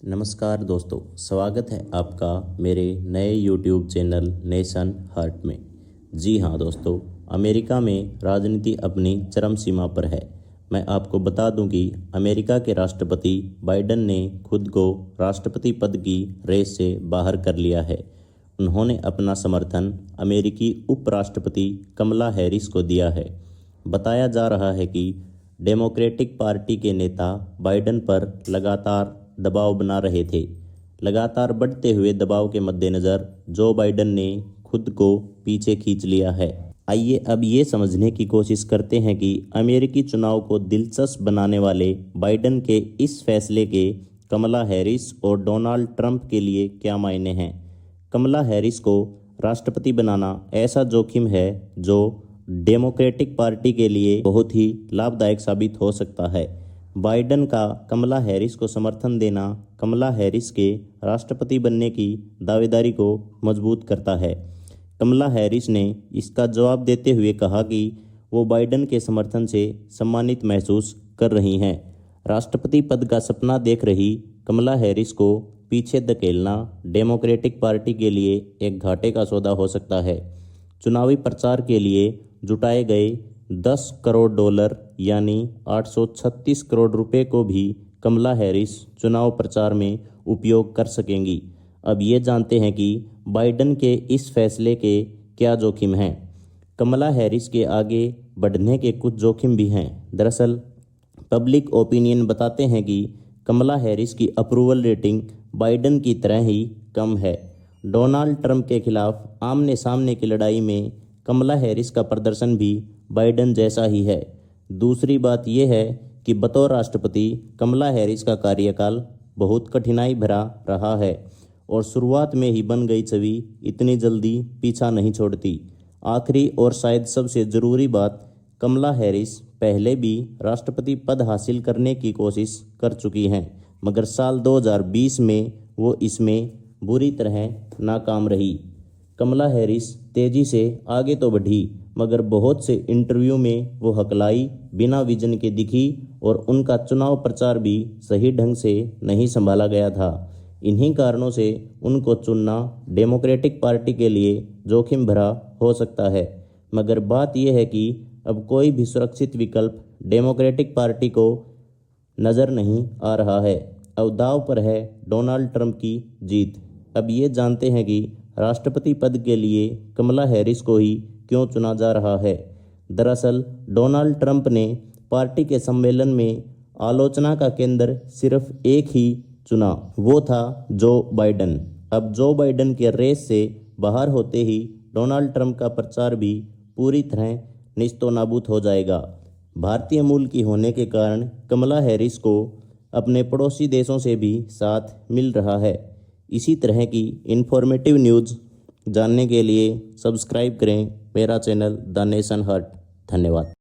नमस्कार दोस्तों, स्वागत है आपका मेरे नए YouTube चैनल नेशन हर्ट में। जी हाँ दोस्तों, अमेरिका में राजनीति अपनी चरम सीमा पर है। मैं आपको बता दूं कि अमेरिका के राष्ट्रपति बाइडेन ने खुद को राष्ट्रपति पद की रेस से बाहर कर लिया है। उन्होंने अपना समर्थन अमेरिकी उपराष्ट्रपति कमला हैरिस को दिया है। बताया जा रहा है कि डेमोक्रेटिक पार्टी के नेता बाइडेन पर लगातार दबाव बना रहे थे। लगातार बढ़ते हुए दबाव के मद्देनज़र जो बाइडेन ने खुद को पीछे खींच लिया है। आइए अब ये समझने की कोशिश करते हैं कि अमेरिकी चुनाव को दिलचस्प बनाने वाले बाइडेन के इस फैसले के कमला हैरिस और डोनाल्ड ट्रंप के लिए क्या मायने हैं। कमला हैरिस को राष्ट्रपति बनाना ऐसा जोखिम है जो डेमोक्रेटिक पार्टी के लिए बहुत ही लाभदायक साबित हो सकता है। बाइडेन का कमला हैरिस को समर्थन देना कमला हैरिस के राष्ट्रपति बनने की दावेदारी को मजबूत करता है। कमला हैरिस ने इसका जवाब देते हुए कहा कि वो बाइडेन के समर्थन से सम्मानित महसूस कर रही हैं। राष्ट्रपति पद का सपना देख रही कमला हैरिस को पीछे धकेलना डेमोक्रेटिक पार्टी के लिए एक घाटे का सौदा हो सकता है। चुनावी प्रचार के लिए जुटाए गए $10 करोड़ यानी 836 करोड़ रुपए को भी कमला हैरिस चुनाव प्रचार में उपयोग कर सकेंगी। अब ये जानते हैं कि बाइडेन के इस फैसले के क्या जोखिम हैं। कमला हैरिस के आगे बढ़ने के कुछ जोखिम भी हैं। दरअसल पब्लिक ओपिनियन बताते हैं कि कमला हैरिस की अप्रूवल रेटिंग बाइडेन की तरह ही कम है। डोनाल्ड ट्रंप के खिलाफ आमने सामने की लड़ाई में कमला हैरिस का प्रदर्शन भी बाइडेन जैसा ही है। दूसरी बात यह है कि बतौर राष्ट्रपति कमला हैरिस का कार्यकाल बहुत कठिनाई भरा रहा है और शुरुआत में ही बन गई छवि इतनी जल्दी पीछा नहीं छोड़ती। आखिरी और शायद सबसे ज़रूरी बात, कमला हैरिस पहले भी राष्ट्रपति पद हासिल करने की कोशिश कर चुकी हैं, मगर साल 2020 में वो इसमें बुरी तरह नाकाम रही। कमला हैरिस तेज़ी से आगे तो बढ़ी, मगर बहुत से इंटरव्यू में वो हकलाई बिना विजन के दिखी और उनका चुनाव प्रचार भी सही ढंग से नहीं संभाला गया था। इन्हीं कारणों से उनको चुनना डेमोक्रेटिक पार्टी के लिए जोखिम भरा हो सकता है। मगर बात यह है कि अब कोई भी सुरक्षित विकल्प डेमोक्रेटिक पार्टी को नज़र नहीं आ रहा है। अब दांव पर है डोनाल्ड ट्रंप की जीत। अब ये जानते हैं कि राष्ट्रपति पद के लिए कमला हैरिस को ही क्यों चुना जा रहा है। दरअसल डोनाल्ड ट्रंप ने पार्टी के सम्मेलन में आलोचना का केंद्र सिर्फ एक ही चुना, वो था जो बाइडेन। अब जो बाइडेन के रेस से बाहर होते ही डोनाल्ड ट्रंप का प्रचार भी पूरी तरह निस्तो नाबूद हो जाएगा। भारतीय मूल की होने के कारण कमला हैरिस को अपने पड़ोसी देशों से भी साथ मिल रहा है। इसी तरह की इन्फॉर्मेटिव न्यूज़ जानने के लिए सब्सक्राइब करें मेरा चैनल द नेशन हर्ट। धन्यवाद।